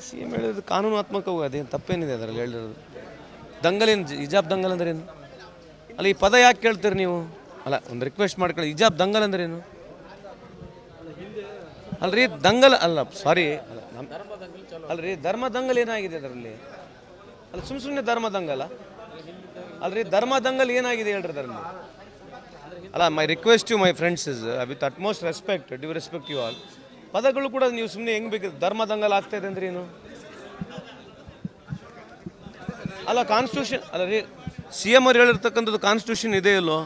C M ಹೇಳಿರೋದು ಕಾನೂನಾತ್ಮಕವೂ ಅದೇನು ತಪ್ಪೇನಿದೆ ಅದರಲ್ಲಿ ಹೇಳಿರೋದು. ದಂಗಲೇನು ಹಿಜಾಬ್ ದಂಗಲ್ ಅಂದ್ರೆ ಏನು? ಅಲ್ಲ ಈ ಪದ ಯಾಕೆ ಕೇಳ್ತೀರಿ ನೀವು? ಅಲ್ಲ ಒಂದು ರಿಕ್ವೆಸ್ಟ್ ಮಾಡ್ಕೊಳ್ಳಿ, ಹಿಜಾಬ್ ದಂಗಲ್ ಅಂದ್ರೆ ಏನು? ಅಲ್ರಿ ದಂಗಲ್ ಅಲ್ಲ, ಸಾರಿ ಅಲ್ರಿ ಧರ್ಮ ದಂಗಲ್ ಏನಾಗಿದೆ ಅದರಲ್ಲಿ? ಅಲ್ಲ ಸುಮ್ಮನೆ ಧರ್ಮ ದಂಗಲ ಅಲ್ರಿ, ಧರ್ಮ ದಂಗಲ್ ಏನಾಗಿದೆ ಹೇಳ್ರಿ ಅದರಲ್ಲಿ? ಅಲ್ಲ my request to my friends is with utmost respect, due respect you all, ಪದಗಳು ಕೂಡ ನೀವು ಸುಮ್ಮನೆ ಹೆಂಗೆ ಬೇಕಿದೆ ಧರ್ಮ ದಂಗಲ್ ಆಗ್ತಾ ಇದೆ ಅಂದ್ರೆ ಏನು? ಅಲ್ಲ ಕಾನ್ಸ್ಟಿಟ್ಯೂಷನ್ ಅಲ್ಲ ರೀ, ಸಿ ಎಮ್ ಅವ್ರು ಹೇಳಿರ್ತಕ್ಕಂಥದ್ದು ಕಾನ್ಸ್ಟಿಟ್ಯೂಷನ್ ಇದೆ ಇಲ್ಲೋ?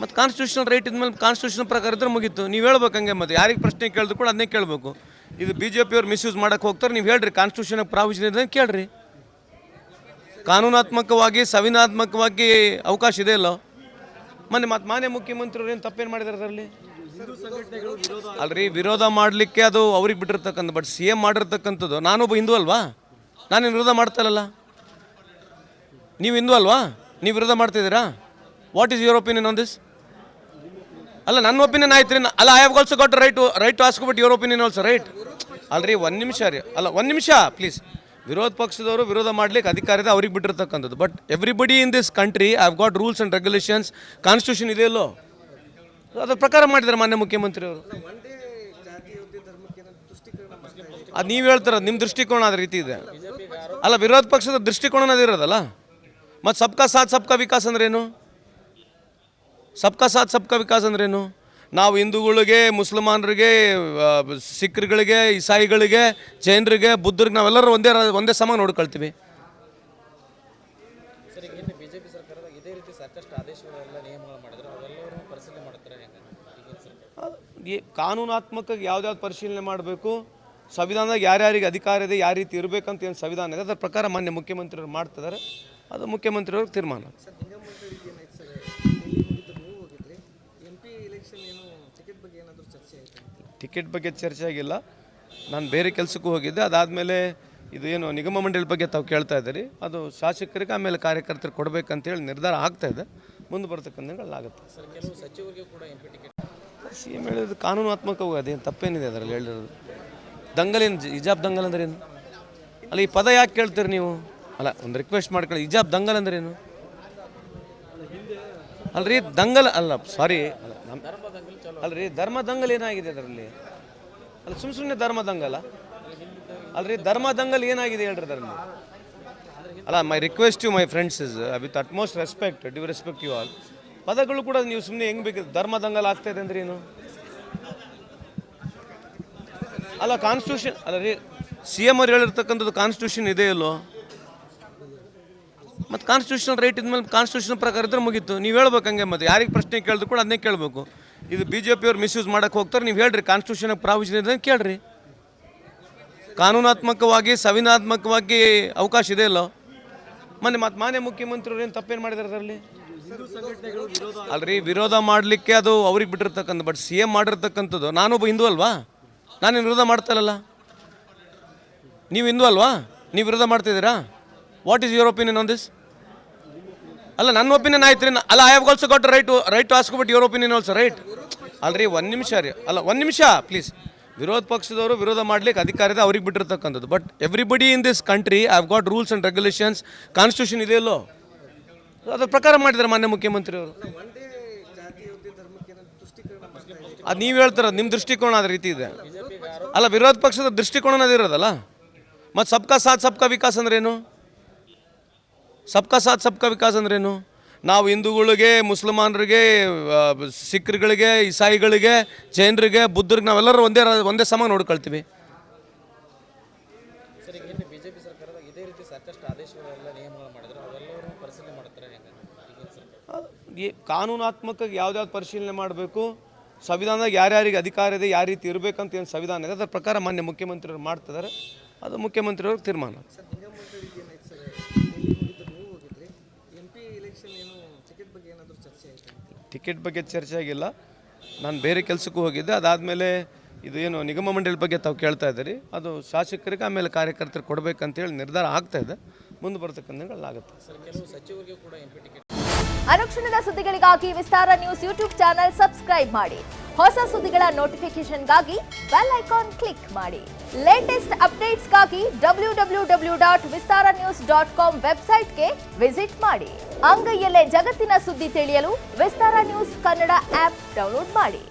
ಮತ್ತು ಕಾನ್ಸ್ಟಿಟ್ಯೂಷನ್ ರೈಟ್ ಇದ್ಮೇಲೆ ಕಾನ್ಸ್ಟಿಟ್ಯೂಷನ್ ಪ್ರಕಾರ ಇದ್ರೆ ಮುಗೀತು. ನೀವು ಹೇಳ್ಬೇಕು ಹಂಗೆ, ಮತ್ತು ಯಾರಿಗೆ ಪ್ರಶ್ನೆ ಕೇಳಿದ್ರು ಕೂಡ ಅದನ್ನೇ ಕೇಳಬೇಕು. ಇದು ಬಿ ಜೆ ಪಿಯವ್ರು ಮಿಸ್ಯೂಸ್ ಮಾಡೋಕ್ಕೆ ಹೋಗ್ತಾರೆ, ನೀವು ಹೇಳ್ರಿ ಕಾನ್ಸ್ಟಿಟ್ಯೂಷನ್ ಪ್ರಾವಿಷನ್ ಇದೆ ಕೇಳ್ರಿ. ಕಾನೂನಾತ್ಮಕವಾಗಿ ಸಂವಿಧಾನಾತ್ಮಕವಾಗಿ ಅವಕಾಶ ಇದೆ ಇಲ್ಲೋ? ಮಾನ್ಯ ಮುಖ್ಯಮಂತ್ರಿಯವ್ರು ಏನು ತಪ್ಪೇನು ಮಾಡಿದ್ದಾರೆ ಅದರಲ್ಲಿ? ಅಲ್ರಿ ವಿರೋಧ ಮಾಡಲಿಕ್ಕೆ ಅದು ಅವ್ರಿಗೆ ಬಿಟ್ಟಿರ್ತಕ್ಕಂಥ, ಬಟ್ ಸಿ ಎಮ್ ಮಾಡಿರ್ತಕ್ಕಂಥದ್ದು. ನಾನೊಬ್ಬ ಹಿಂದೂ ಅಲ್ವಾ? ನಾನೇನು ವಿರೋಧ ಮಾಡ್ತಾ ಇಲ್ಲಲ್ಲ? ನೀವು ಹಿಂದೂ ಅಲ್ವಾ? ನೀವು ವಿರೋಧ ಮಾಡ್ತಿದ್ದೀರಾ? What is your opinion on this? ಅಲ್ಲ ನನ್ನ ಒಪಿನಿಯನ್ ಆಯ್ತು ರೀ. ಅಲ್ಲ I have also got right to ask about your opinion also, right? ಅಲ್ರಿ ಒಂದು ನಿಮಿಷ ರೀ, ಅಲ್ಲ ಒಂದು ನಿಮಿಷ ಪ್ಲೀಸ್. ವಿರೋಧ ಪಕ್ಷದವರು ವಿರೋಧ ಮಾಡಲಿಕ್ಕೆ ಅಧಿಕಾರ ಇದೆ, ಅವ್ರಿಗೆ ಬಿಟ್ಟಿರ್ತಕ್ಕಂಥದ್ದು. But everybody in this country I have got rules and regulations, constitution ಇದೆಯಲ್ಲೋ, ಅದ್ರ ಪ್ರಕಾರ ಮಾಡಿದ್ದಾರೆ ಮಾನ್ಯ ಮುಖ್ಯಮಂತ್ರಿಯವರು. ಅದು ನೀವು ಹೇಳ್ತಾರ ನಿಮ್ಮ ದೃಷ್ಟಿಕೋನ ಅದ ರೀತಿ ಇದೆ. ಅಲ್ಲ ವಿರೋಧ ಪಕ್ಷದ ದೃಷ್ಟಿಕೋನ ಅದಿರೋದಲ್ಲ. ಮತ್ತು ಸಬ್ಕಾ ಸಾಥ್ ಸಬ್ಕಾ ವಿಕಾಸ್ ಅಂದ್ರೇನು? ಸಬ್ಕಾ ಸಾಥ್ ಸಬ್ಕಾ ವಿಕಾಸ್ ಅಂದ್ರೇನು? ನಾವು ಹಿಂದೂಗಳಿಗೆ, ಮುಸಲ್ಮಾನರಿಗೆ, ಸಿಖ್ರಿಗೆ, ಇಸಾಯಿಗಳಿಗೆ, ಜೈನರಿಗೆ, ಬುದ್ಧರಿಗೆ ನಾವೆಲ್ಲರೂ ಒಂದೇ ಸಮ ನೋಡ್ಕೊಳ್ತೀವಿ. ಬಿಜೆಪಿ ಸರ್ಕಾರದ ಇದೇ ರೀತಿ ಸಾಕಷ್ಟು ಆದೇಶಗಳೆಲ್ಲ ನಿಯಮಗಳು ಮಾಡಿದ್ರು, ಅವೆಲ್ಲರೂ ಪರಿಶೀಲನೆ ಮಾಡ್ತಾರೆ. ಕಾನೂನಾತ್ಮಕ ಯಾವ್ದಾವ್ದು ಪರಿಶೀಲನೆ ಮಾಡಬೇಕು, ಸಂವಿಧಾನದಾಗ ಯಾರ್ಯಾರಿಗೆ ಅಧಿಕಾರ ಇದೆ, ಯಾವ ರೀತಿ ಇರಬೇಕಂತ ಏನು ಸಂವಿಧಾನ ಇದೆ, ಅದರ ಪ್ರಕಾರ ಮಾನ್ಯ ಮುಖ್ಯಮಂತ್ರಿಯವರು ಮಾಡ್ತಿದ್ದಾರೆ. ಅದು ಮುಖ್ಯಮಂತ್ರಿಯವ್ರಿಗೆ ತೀರ್ಮಾನ. ಟಿಕೆಟ್ ಬಗ್ಗೆ ಚರ್ಚೆ ಆಗಿಲ್ಲ. ನಾನು ಬೇರೆ ಕೆಲಸಕ್ಕೂ ಹೋಗಿದ್ದೆ. ಅದಾದಮೇಲೆ ಇದು ಏನು ನಿಗಮ ಮಂಡಳಿ ಬಗ್ಗೆ ತಾವು ಕೇಳ್ತಾ ಇದ್ದೀರಿ, ಅದು ಶಾಸಕರಿಗೆ ಆಮೇಲೆ ಕಾರ್ಯಕರ್ತರಿಗೆ ಕೊಡಬೇಕಂತೇಳಿ ನಿರ್ಧಾರ ಆಗ್ತಾ ಇದೆ. ಮುಂದೆ ಬರ್ತಕ್ಕಂಥ ದಿನಗಳಾಗುತ್ತೆ. ಕೆಲವು ಸಚಿವರಿಗೆ ಕೂಡ ಎಂಪಿ ಟಿಕೆಟ್ ಸಿ ಎಮ್ ಹೇಳಿರೋದು ಕಾನೂನಾತ್ಮಕವೂ ಅದೇನು ತಪ್ಪೇನಿದೆ ಅದರಲ್ಲಿ ಹೇಳಿರೋದು. ದಂಗಲೇನು ಹಿಜಾಬ್ ದಂಗಲ್ ಅಂದ್ರೆ ಏನು? ಅಲ್ಲ ಈ ಪದ ಯಾಕೆ ಕೇಳ್ತೀರಿ ನೀವು? ಅಲ್ಲ ಒಂದು ರಿಕ್ವೆಸ್ಟ್ ಮಾಡ್ಕೊಳ್ಳಿ, ಹಿಜಾಬ್ ದಂಗಲ್ ಅಂದ್ರೆ ಏನು? ಅಲ್ರಿ ದಂಗಲ್ ಅಲ್ಲ, ಸಾರಿ ಅಲ್ರಿ ಧರ್ಮ ದಂಗಲ್ ಏನಾಗಿದೆ ಅದರಲ್ಲಿ? ಅಲ್ಲ ಸುಮ್ಮನೆ ಧರ್ಮ ದಂಗಲ ಅಲ್ರಿ, ಧರ್ಮ ದಂಗಲ್ ಏನಾಗಿದೆ ಹೇಳ್ರಿ ಅದರಲ್ಲಿ? ಅಲ್ಲ my request to my friends is with utmost respect, due respect you all, ಪದಗಳು ಕೂಡ ನೀವು ಸುಮ್ಮನೆ ಹೆಂಗೆ ಬೇಕಿದೆ ಧರ್ಮ ದಂಗಲ್ ಆಗ್ತಾ ಇದೆ ಅಂದ್ರೆ ಏನು? ಅಲ್ಲ ಕಾನ್ಸ್ಟಿಟ್ಯೂಷನ್ ಅಲ್ಲ ರೀ, ಸಿ ಎಮ್ ಅವ್ರು ಹೇಳಿರ್ತಕ್ಕಂಥದ್ದು ಕಾನ್ಸ್ಟಿಟ್ಯೂಷನ್ ಇದೆ ಇಲ್ಲೋ? ಮತ್ತು ಕಾನ್ಸ್ಟಿಟ್ಯೂಷನ್ ರೈಟ್ ಇದ್ಮೇಲೆ ಕಾನ್ಸ್ಟಿಟ್ಯೂಷನ್ ಪ್ರಕಾರ ಇದ್ರೆ ಮುಗೀತು. ನೀವು ಹೇಳ್ಬೇಕು ಹಂಗೆ, ಮತ್ತು ಯಾರಿಗೆ ಪ್ರಶ್ನೆ ಕೇಳಿದ್ರು ಕೂಡ ಅದನ್ನೇ ಕೇಳಬೇಕು. ಇದು ಬಿ ಜೆ ಪಿಯವ್ರು ಮಿಸ್ಯೂಸ್ ಮಾಡೋಕ್ಕೆ ಹೋಗ್ತಾರೆ, ನೀವು ಹೇಳ್ರಿ ಕಾನ್ಸ್ಟಿಟ್ಯೂಷನ್ ಪ್ರಾವಿಷನ್ ಇದೆ ಕೇಳ್ರಿ. ಕಾನೂನಾತ್ಮಕವಾಗಿ ಸಂವಿಧಾನಾತ್ಮಕವಾಗಿ ಅವಕಾಶ ಇದೆ ಇಲ್ಲೋ? ಮಾನ್ಯ ಮುಖ್ಯಮಂತ್ರಿಯವ್ರು ಏನು ತಪ್ಪೇನು ಮಾಡಿದ್ದಾರೆ ಅದರಲ್ಲಿ? ಅಲ್ರಿ ವಿರೋಧ ಮಾಡಲಿಕ್ಕೆ ಅದು ಅವ್ರಿಗೆ ಬಿಟ್ಟಿರ್ತಕ್ಕಂಥ, ಬಟ್ ಸಿ ಎಮ್ ಮಾಡಿರ್ತಕ್ಕಂಥದ್ದು. ನಾನೊಬ್ಬ ಹಿಂದೂ ಅಲ್ವಾ? ನಾನೇನು ವಿರೋಧ ಮಾಡ್ತಾ ಇಲ್ಲಲ್ಲ? ನೀವು ಹಿಂದೂ ಅಲ್ವಾ? ನೀವು ವಿರೋಧ ಮಾಡ್ತಿದ್ದೀರಾ? What is your opinion on this? ಅಲ್ಲ ನನ್ನ ಒಪಿನಿಯನ್ ಆಯ್ತು ರೀ. ಅಲ್ಲ I have also got right to ask about your opinion also, right? ಅಲ್ರಿ ಒಂದು ನಿಮಿಷ ರೀ, ಅಲ್ಲ ಒಂದು ನಿಮಿಷ ಪ್ಲೀಸ್. ವಿರೋಧ ಪಕ್ಷದವರು ವಿರೋಧ ಮಾಡಲಿಕ್ಕೆ ಅಧಿಕಾರ ಇದೆ, ಅವ್ರಿಗೆ ಬಿಟ್ಟಿರ್ತಕ್ಕಂಥದ್ದು. But everybody in this country I have got rules and regulations, constitution ಇದೆ ಇಲ್ಲೋ? ಅದ್ರ ಪ್ರಕಾರ ಮಾಡಿದ್ದಾರೆ ಮಾನ್ಯ ಮುಖ್ಯಮಂತ್ರಿಯವರು. ಅದು ನೀವು ಹೇಳ್ತಾರ ನಿಮ್ಮ ದೃಷ್ಟಿಕೋನ ಅದ ರೀತಿ ಇದೆ. ಅಲ್ಲ ವಿರೋಧ ಪಕ್ಷದ ದೃಷ್ಟಿಕೋನ ಅದಿರೋದಲ್ಲ. ಮತ್ತು ಸಬ್ಕಾ ಸಾಥ್ ಸಬ್ಕಾ ವಿಕಾಸ್ ಅಂದ್ರೇನು? ಸಬ್ಕಾ ಸಾಥ್ ಸಬ್ಕಾ ವಿಕಾಸ್ ಅಂದ್ರೇನು? ನಾವು ಹಿಂದೂಗಳಿಗೆ, ಮುಸಲ್ಮಾನರಿಗೆ, ಸಿಖ್ರಿಗೆ, ಇಸಾಯಿಗಳಿಗೆ, ಜೈನರಿಗೆ, ಬುದ್ಧರಿಗೆ ನಾವೆಲ್ಲರೂ ಒಂದೇ ಸಮ ನೋಡ್ಕೊಳ್ತೀವಿ. ಬಿಜೆಪಿ ಸರ್ಕಾರದ ಇದೇ ರೀತಿ ಸಾಕಷ್ಟು ಆದೇಶಗಳೆಲ್ಲ ನಿಯಮಗಳು ಮಾಡಿದ್ರು, ಅವೆಲ್ಲರೂ ಪರಿಶೀಲನೆ ಮಾಡ್ತಾರೆ. ಕಾನೂನಾತ್ಮಕ ಯಾವ್ದಾವ್ದು ಪರಿಶೀಲನೆ ಮಾಡಬೇಕು, ಸಂವಿಧಾನದಾಗ ಯಾರ್ಯಾರಿಗೆ ಅಧಿಕಾರ ಇದೆ, ಯಾವ ರೀತಿ ಇರಬೇಕಂತ ಏನು ಸಂವಿಧಾನ ಇದೆ, ಅದರ ಪ್ರಕಾರ ಮಾನ್ಯ ಮುಖ್ಯಮಂತ್ರಿಯವರು ಮಾಡ್ತಿದ್ದಾರೆ. ಅದು ಮುಖ್ಯಮಂತ್ರಿಯವ್ರಿಗೆ ತೀರ್ಮಾನ. ಟಿಕೆಟ್ ಬಗ್ಗೆ ಚರ್ಚೆ ಆಗಿಲ್ಲ. ನಾನು ಬೇರೆ ಕೆಲಸಕ್ಕೂ ಹೋಗಿದ್ದೆ. ಅದಾದಮೇಲೆ ಇದು ಏನು ನಿಗಮ ಮಂಡಳಿ ಬಗ್ಗೆ ತಾವು ಕೇಳ್ತಾ ಇದ್ದೀರಿ, ಅದು ಶಾಸಕರಿಗೆ ಆಮೇಲೆ ಕಾರ್ಯಕರ್ತರಿಗೆ ಕೊಡಬೇಕಂತೇಳಿ ನಿರ್ಧಾರ ಆಗ್ತಾ ಇದೆ. ಮುಂದೆ ಬರ್ತಕ್ಕಂಥ ದಿನಗಳಾಗುತ್ತೆ. ಕೆಲವು ಸಚಿವರಿಗೆ ಕೂಡ ಎಂಪಿ ಟಿಕೆಟ್ ಅನುಕ್ಷಣದ ಸುದ್ದಿಗಳಿಗಾಗಿ ವಿಸ್ತಾರ ನ್ಯೂಸ್ ಯೂಟ್ಯೂಬ್ ಚಾನೆಲ್ ಸಬ್ಸ್ಕ್ರೈಬ್ ಮಾಡಿ. ಹೊಸ ಸುದ್ದಿಗಳ ನೋಟಿಫಿಕೇಶನ್ಗಾಗಿ ಬೆಲ್ ಐಕಾನ್ ಕ್ಲಿಕ್ ಮಾಡಿ. ಲೇಟೆಸ್ಟ್ ಅಪ್ಡೇಟ್ಸ್ಗಾಗಿ www.vistaranews.com ವೆಬ್ಸೈಟ್ಗೆ ವಿಸಿಟ್ ಮಾಡಿ. ಅಂಗೈಯಲ್ಲೇ ಜಗತ್ತಿನ ಸುದ್ದಿ ತಿಳಿಯಲು ವಿಸ್ತಾರ ನ್ಯೂಸ್ ಕನ್ನಡ ಆಪ್ ಡೌನ್ಲೋಡ್ ಮಾಡಿ.